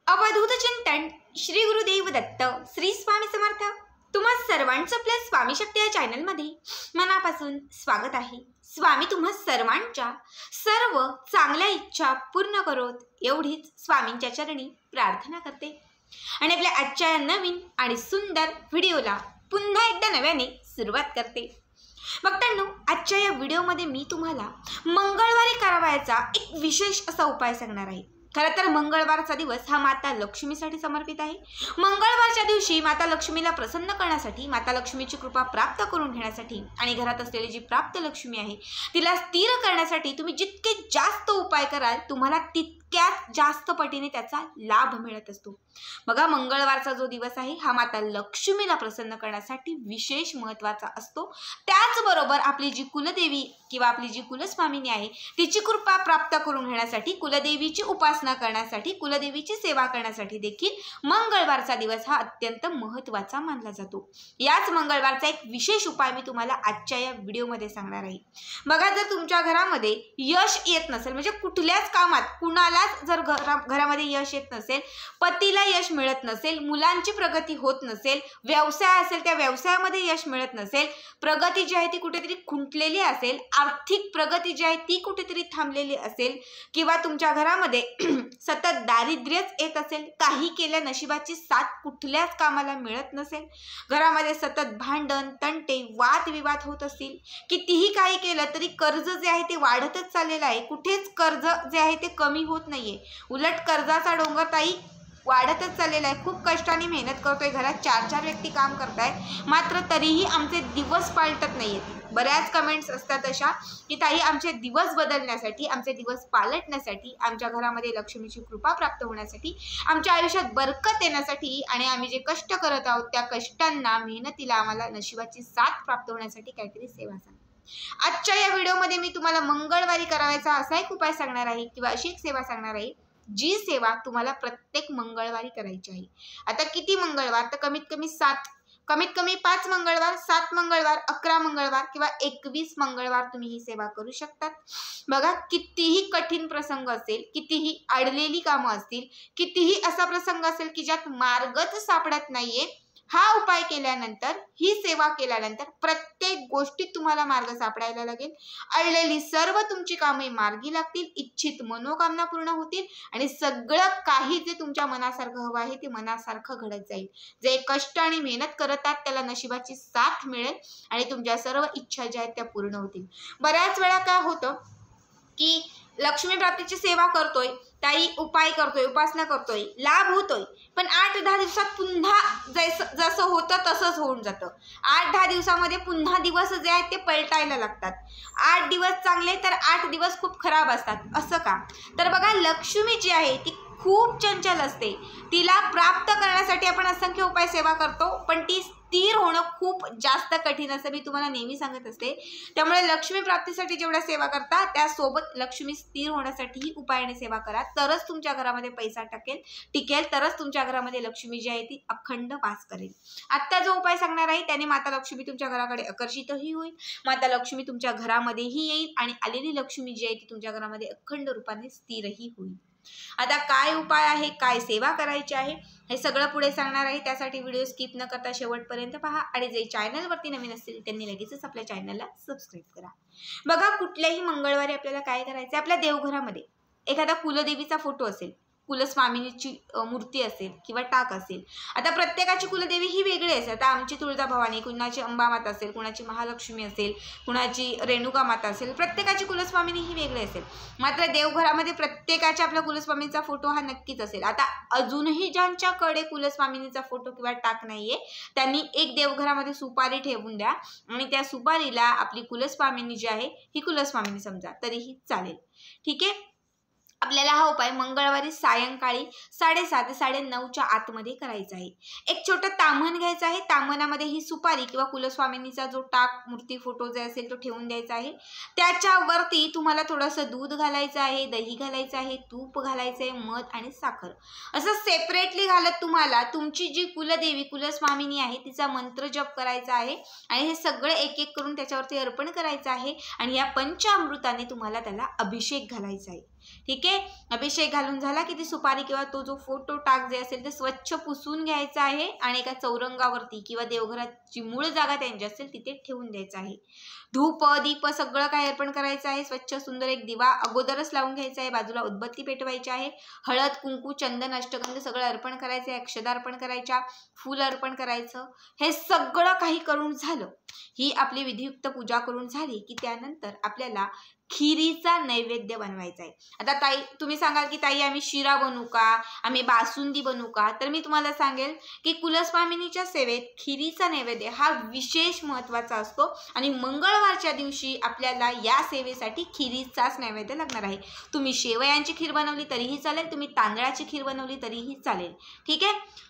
अवधूत चिंतन श्री गुरुदेव दत्त श्री स्वामी समर्थ। तुम्हा सर्वांचं आपल्या स्वामी शक्ती या चॅनलमध्ये मनापासून स्वागत आहे। स्वामी तुम्हा सर्वांच्या सर्व चांगल्या इच्छा पूर्ण करोत एवढीच स्वामींच्या चरणी प्रार्थना करते आणि आपल्या आजच्या या नवीन आणि सुंदर व्हिडिओला पुन्हा एकदा नव्याने सुरुवात करते। भक्तांनो, आजच्या या व्हिडिओमध्ये मी तुम्हाला मंगळवारी करावयाचा एक विशेष असा उपाय सांगणार आहे। खरं तर मंगळवारचा दिवस हा माता लक्ष्मीसाठी समर्पित आहे। मंगळवारच्या दिवशी माता लक्ष्मीला प्रसन्न करण्यासाठी, माता लक्ष्मीची कृपा प्राप्त करून घेण्यासाठी आणि घरात असलेली जी प्राप्त लक्ष्मी आहे तिला स्थिर करण्यासाठी तुम्ही जितके जास्त उपाय कराल तुम्हाला तितक्याच जास्त पटीने त्याचा लाभ मिळत असतो। बघा, मंगळवारचा जो दिवस आहे हा माता लक्ष्मीला प्रसन्न करण्यासाठी विशेष महत्त्वाचा असतो। त्याचबरोबर आपली जी कुलदेवी किंवा आपली जी कुलस्वामिनी आहे तिची कृपा प्राप्त करून घेण्यासाठी, कुलदेवीची उपासना करण्यासाठी, कुलदेवीची सेवा करण्यासाठी देखील मंगळवारचा दिवस हा अत्यंत महत्त्वाचा मानला जातो। याच मंगळवारचा एक विशेष उपाय मी तुम्हाला आजच्या या व्हिडिओमध्ये सांगणार आहे। बघा, जर तुमच्या घरामध्ये यश येत नसेल, म्हणजे कुठल्याच कामात कुणालाच जर घरामध्ये यश येत नसेल, पतीला यश मिळत नसेल, मुलांची प्रगती होत नसेल, व्यवसाय असेल त्या व्यवसायामध्ये यश मिळत नसेल, प्रगती जी आहे ती कुठेतरी खुंटलेली असेल, आर्थिक प्रगती जी आहे ती कुठेतरी थांबलेली असेल, किंवा तुमच्या घरामध्ये सतत दारिद्र्यच येत असेल, काही केल्या नशिबाची साथ कुठल्याच कामाला मिळत नसेल, घरामध्ये सतत भांडण तंटे वादविवाद होत असतील, कितीही काही केलं तरी कर्ज जे आहे ते वाढतच चाललेलं आहे, कुठेच कर्ज जे आहे ते कमी होत नाहीये, उलट कर्जाचा डोंगर ताई वाढतच चाललेला आहे, खूप कष्टाने मेहनत करतोय, घरात 4-4 व्यक्ती काम करतायत, मात्र तरीही आमचे दिवस पालटत नाहीयेत। बऱ्याच कमेंट्स असतात अशा की ताई आमचे दिवस बदलण्यासाठी, आमचे दिवस पालटण्यासाठी, आमच्या घरामध्ये लक्ष्मीची कृपा प्राप्त होण्यासाठी, आमच्या आयुष्यात बरकत येण्यासाठी आणि आम्ही जे कष्ट करत आहोत त्या कष्टांना, मेहनतीला आम्हाला नशिबाची साथ प्राप्त होण्यासाठी काहीतरी सेवा सांगा। आजच्या या व्हिडिओमध्ये मी तुम्हाला मंगळवारी करायचा असा एक उपाय सांगणार आहे किंवा अशी एक सेवा सांगणार आहे जी सेवा तुम्हाला प्रत्येक मंगळवारी करायची आहे। आता किती मंगळवार, तर कमीत कमी 5 मंगळवार, 7 मंगळवार, 11 मंगळवार किंवा 21 मंगळवार तुम्ही ही सेवा करू शकतात। बघा, कितीही कठीण प्रसंग असेल, कितीही अडलेली कामं असतील, कितीही असा प्रसंग असेल की ज्यात मार्गच सापडत नाहीये, हा उपाय केल्यानंतर, ही सेवा केल्यानंतर प्रत्येक गोष्टीत तुम्हाला मार्ग सापडायला लागेल। अडलेली सर्व तुमची कामे मार्गी लागतील, इच्छित मनोकामना पूर्ण होतील आणि सगळं काही जे तुमच्या मनासारखं हवं आहे ते मनासारखं घडत जाईल। जे कष्ट आणि मेहनत करतात त्याला नशिबाची साथ मिळेल आणि तुमच्या सर्व इच्छा ज्या आहेत त्या पूर्ण होतील। बऱ्याच वेळा काय होतं की लक्ष्मी प्राप्तीची सेवा करतोय, ताई उपाय करतोय, उपासना करतोय, लाभ होतोय, पण 8-10 दिवसात पुन्हा जसं होतं तसंच होऊन जातं। 8-10 दिवसामध्ये पुन्हा दिवस जे आहेत ते पलटायला लागतात। 8 दिवस चांगले तर 8 दिवस खूप खराब असतात। असं का? तर बघा, लक्ष्मी जी आहे ती खूप चंचल असते, तिला प्राप्त करण्यासाठी आपण असंख्य उपाय सेवा करतो, पण ती स्थिर होणं खूप जास्त कठीण असं मी तुम्हाला नेहमी सांगत असते। त्यामुळे लक्ष्मी प्राप्तीसाठी जेवढ्या सेवा करता त्यासोबत लक्ष्मी स्थिर होण्यासाठीही उपायाने सेवा करा, तरच तुमच्या घरामध्ये पैसा टिकेल, तरच तुमच्या घरामध्ये लक्ष्मी जी आहे ती अखंड वास करेल। आत्ता जो उपाय सांगणार आहे त्याने माता लक्ष्मी तुमच्या घराकडे आकर्षितही होईल, माता लक्ष्मी तुमच्या घरामध्येही येईल आणि आलेली लक्ष्मी जी आहे ती तुमच्या घरामध्ये अखंड रूपाने स्थिरही होईल। आता काय उपाय आहे, काय सेवा करायची आहे हे सगळं पुढे सांगणार आहे। त्यासाठी व्हिडिओ स्किप न करता शेवटपर्यंत पहा आणि जे चॅनलवरती नवीन असतील त्यांनी लगेचच आपल्या चॅनलला सबस्क्राईब करा। बघा, कुठल्याही मंगळवारी आपल्याला काय करायचं, आपल्या देवघरामध्ये एखादा कुलदेवीचा फोटो असेल, कुलस्वामिनीची मूर्ती असेल किंवा टाक असेल। आता प्रत्येकाची कुलदेवी ही वेगळी असेल। आता आमची तुळजाभवानी, कुणाची अंबामाता असेल, कुणाची महालक्ष्मी असेल, कुणाची रेणुका माता असेल, प्रत्येकाची कुलस्वामिनी ही वेगळी असेल। मात्र देवघरामध्ये प्रत्येकाच्या आपल्या कुलस्वामींचा फोटो हा नक्कीच असेल। आता अजूनही ज्यांच्याकडे कुलस्वामिनीचा फोटो किंवा टाक नाहीये त्यांनी एक देवघरामध्ये सुपारी ठेवून द्या आणि त्या सुपारीला आपली कुलस्वामिनी जी आहे ही कुलस्वामिनी समजा तरीही चालेल, ठीक आहे। आपल्याला हा उपाय मंगळवारी सायंकाळी 7:30 ते 9:30च्या आतमध्ये करायचा आहे। एक छोटं ताम्हण घ्यायचं आहे, ताम्हणामध्ये ही सुपारी किंवा कुलस्वामिनीचा जो टाक, मूर्ती, फोटो जे असेल तो ठेवून द्यायचा आहे। त्याच्यावरती तुम्हाला थोडंसं दूध घालायचं आहे, दही घालायचं आहे, तूप घालायचं आहे, मध आणि साखर असं सेपरेटली घालत तुम्हाला तुमची जी कुलदेवी कुलस्वामिनी आहे तिचा मंत्र जप करायचा आहे आणि हे सगळं एक एक करून त्याच्यावरती अर्पण करायचं आहे आणि या पंचामृताने तुम्हाला त्याला अभिषेक घालायचा आहे। ठीक आहे. अभिषेक घालून झाला की ती सुपारी किंवा तो जो फोटो टाक जे असेल ते स्वच्छ पुसून घ्यायचा आहे आणि एका चौरंगावरती किंवा देवघराची मूळ जागा त्यांची असेल तिथे ठेवून द्यायचं आहे. धूप दीप सगळं काही अर्पण करायचं आहे. स्वच्छ सुंदर एक दिवा अगोदरच लावून घ्यायचा आहे. बाजूला उदबत्ती पेटवायची आहे. हळद कुंकू चंदन अष्टगंध सगळं अर्पण करायचं आहे. अक्षदा अर्पण करायच्या, फूल अर्पण करायचं. हे सगळं काही करून झालं, ही आपली विधियुक्त पूजा करून झाली की त्यानंतर आपल्याला खिरीचा नैवेद्य बनवायचा आहे. आता ताई तुम्ही सांगाल की ताई आम्ही शिरा बनवू का, आम्ही बासुंदी बनवू का, तर मी तुम्हाला सांगेल की कुलस्वामिनीच्या सेवेत खिरीचा नैवेद्य हा विशेष महत्त्वाचा असतो आणि मंगळवारच्या दिवशी आपल्याला या सेवेसाठी खिरीचाच नैवेद्य लागणार आहे. तुम्ही शेवयांची खीर बनवली तरीही चालेल, तुम्ही तांदळाची खीर बनवली तरीही चालेल. ठीक आहे.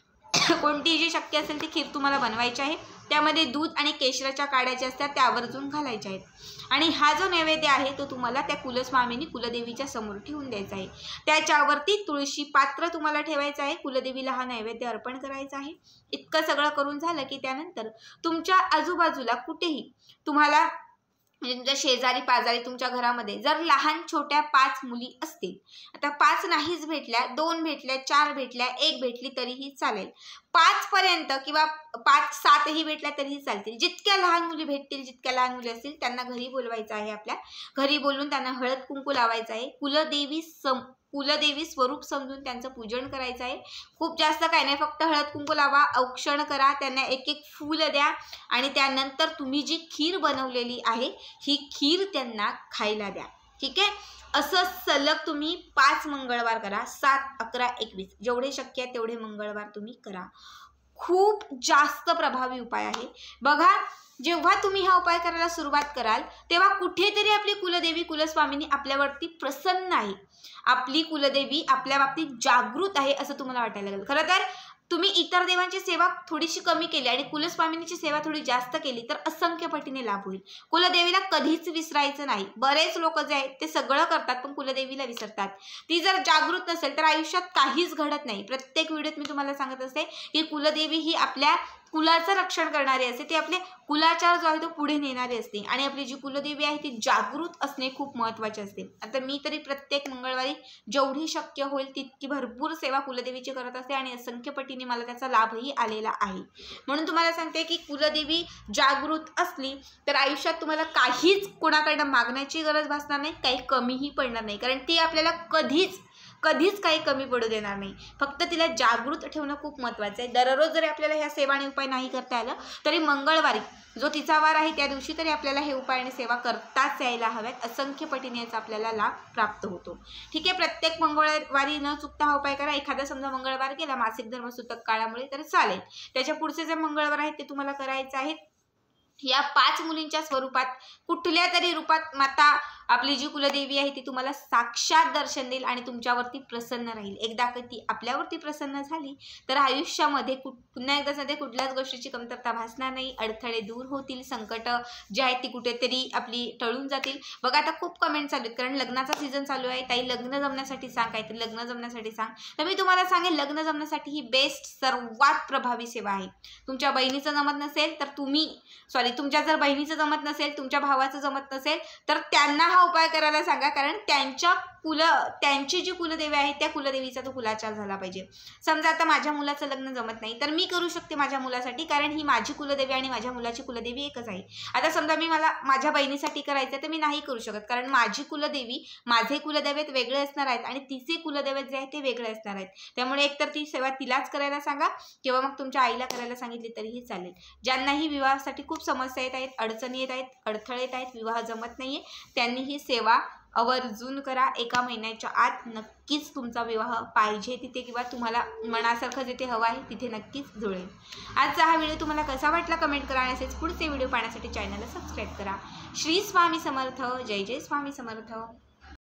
कोणती जी शक्य असेल ती खीर तुम्हाला बनवायची आहे. त्यामध्ये दूध आणि केशराच्या काड्या ज्या असतात त्या आवर्जून घालायच्या आहेत आणि हा जो नैवेद्य आहे तो तुम्हाला त्या कुलस्वामिनी कुलदेवीच्या समोर ठेवून द्यायचा आहे. त्याच्यावरती तुळशी पात्र तुम्हाला ठेवायचं आहे. कुलदेवीला हा नैवेद्य अर्पण करायचा आहे. इतकं सगळं करून झालं की त्यानंतर तुमच्या आजूबाजूला कुठेही तुम्हाला म्हणजे तुमच्या शेजारी पाजारी तुमच्या घरामध्ये जर लहान छोट्या 5 मुली असतील, आता 5 नाहीच भेटल्या, 2 भेटल्या, 4 भेटल्या, 1 भेटली तरीही चालेल, 5 पर्यंत किंवा 5-7ही भेटल्या तरीही चालतील. जितक्या लहान मुली भेटतील, जितक्या लहान मुली असतील त्यांना घरी बोलवायचं आहे. आपल्या घरी बोलून त्यांना हळद कुंकू लावायचं आहे. कुलदेवी स्वरूप समजून त्यांचं पूजन करायचं आहे. खूप जास्त काय नाही, फक्त हळद कुंकू लावा, औक्षण करा, त्यांना एक एक फूल द्या आणि त्यानंतर तुम्ही जी खीर बनवलेली आहे ही खीर त्यांना खायला द्या. ठीक आहे. असं सलग तुम्ही 5 मंगळवार करा. 7, 11, 21 जेवढे शक्य आहे तेवढे मंगळवार तुम्ही करा. खूप जास्त प्रभावी उपाय आहे. बघा, जेव्हा तुम्ही हा उपाय करायला सुरुवात कराल तेव्हा कुठेतरी आपली कुलदेवी कुलस्वामिनी आपल्यावरती प्रसन्न आहे. आपली कुलदेवी आपल्या बाबतीत जागृत आहे असं तुम्हाला वाटायला लागेल. खरं तर तुम्ही इतर देवांची सेवा थोडीशी कमी केली आणि कुलस्वामिनीची सेवा थोडी जास्त केली तर असंख्य पटीने लाभ होईल. कुलदेवीला कधीच विसरायचं नाही. बरेच लोक जे आहेत ते सगळं करतात पण कुलदेवीला विसरतात. ती जर जागृत नसेल तर आयुष्यात काहीच घडत नाही. प्रत्येक व्हिडिओत मी तुम्हाला सांगत असते की कुलदेवी ही आपल्या कुलाचं रक्षण करणारी असते. ती आपले कुलाचार जो आहे तो पुढे नेणारी असते आणि आपली जी कुलदेवी आहे ती जागृत असणे खूप महत्त्वाचे असते. आता मी तरी प्रत्येक मंगळवारी जेवढी शक्य होईल तितकी भरपूर सेवा कुलदेवीची करत असते आणि असंख्य पटीने मला त्याचा लाभही आलेला आहे. म्हणून तुम्हाला सांगते की कुलदेवी जागृत असली तर आयुष्यात तुम्हाला काहीच कोणाकडनं मागण्याची गरज भासणार नाही, काही कमीही पडणार नाही. कारण ती आपल्याला कधीच काही कमी पडू देणार नाही. फक्त तिला जागृत ठेवणं खूप महत्त्वाचं आहे. दररोज जरी आपल्याला ह्या सेवा आणि उपाय नाही करता आलं तरी मंगळवारी जो तिचा वार आहे त्या दिवशी तरी आपल्याला हे उपाय आणि सेवा करताच यायला हव्यात. असंख्य पटीने याचा आपल्याला लाभ प्राप्त होतो. ठीक आहे. प्रत्येक मंगळवारी न चुकता हा उपाय करा. एखादा समजा मंगळवार गेला मासिक धर्म सूतक काळामुळे तर चालेल. त्याच्या पुढचे जे मंगळवार आहेत ते तुम्हाला करायचे आहेत. या 5 मुलींच्या स्वरूपात कुठल्या तरी रूपात माता आपली जी कुलदेवी आहे ती तुम्हाला साक्षात दर्शन देईल आणि तुमच्यावरती प्रसन्न राहील. एकदा का ती आपल्यावरती प्रसन्न झाली तर आयुष्यामध्ये पुन्हा एकदा सध्या कुठल्याच गोष्टीची कमतरता भासणार नाही. अडथळे दूर होतील. संकट जे आहेत ती कुठेतरी आपली टळून जातील. बघा आता खूप कमेंट चालू आहेत कारण लग्नाचा सीझन चालू आहे. ताई लग्न जमण्यासाठी सांग, काहीतरी लग्न जमण्यासाठी सांग. तर मी तुम्हाला सांगेन लग्न जमण्यासाठी ही बेस्ट सर्वात प्रभावी सेवा आहे. तुमच्या बहिणीचं जमत नसेल तर तुमच्या जर बहिणीचं जमत नसेल, तुमच्या भावाचं जमत नसेल तर त्यांना हा उपाय करायला सांगा. कारण त्यांची जी कुलदेवी आहे त्या कुलदेवीचा तो कुलाचार झाला पाहिजे. समजा आता माझ्या मुलाचं लग्न जमत नाही तर मी करू शकते माझ्या मुलासाठी, कारण ही माझी कुलदेवी आणि माझ्या मुलाची कुलदेवी एकच आहे. आता समजा मला माझ्या बहिणीसाठी करायचं तर मी नाही करू शकत कारण माझी कुलदेवी माझे कुलदैवत वेगळे असणार आहेत आणि तिचे कुलदैवत जे आहे ते वेगळे असणार आहेत. त्यामुळे एकतर ती सेवा तिलाच करायला सांगा किंवा मग तुमच्या आईला करायला सांगितली तरीही चालेल. ज्यांनाही विवाहासाठी खूप समस्या येत आहेत, अडचणी येत आहेत, अडथळे येत आहेत, विवाह जमत नाहीये, त्यांनी ही सेवा आवर्जून करा. 1 महिन्याच्या आत नक्कीच तुमचा विवाह पाहिजे तिथे किंवा तुम्हाला मनासारखं जिथे हवं आहे तिथे नक्कीच जुळेल. आजचा हा व्हिडिओ तुम्हाला कसा वाटला कमेंट करा आणि असेच पुढचे व्हिडिओ पाहण्यासाठी चॅनलला सबस्क्राईब करा. श्री स्वामी समर्थ. जय जय स्वामी समर्थ.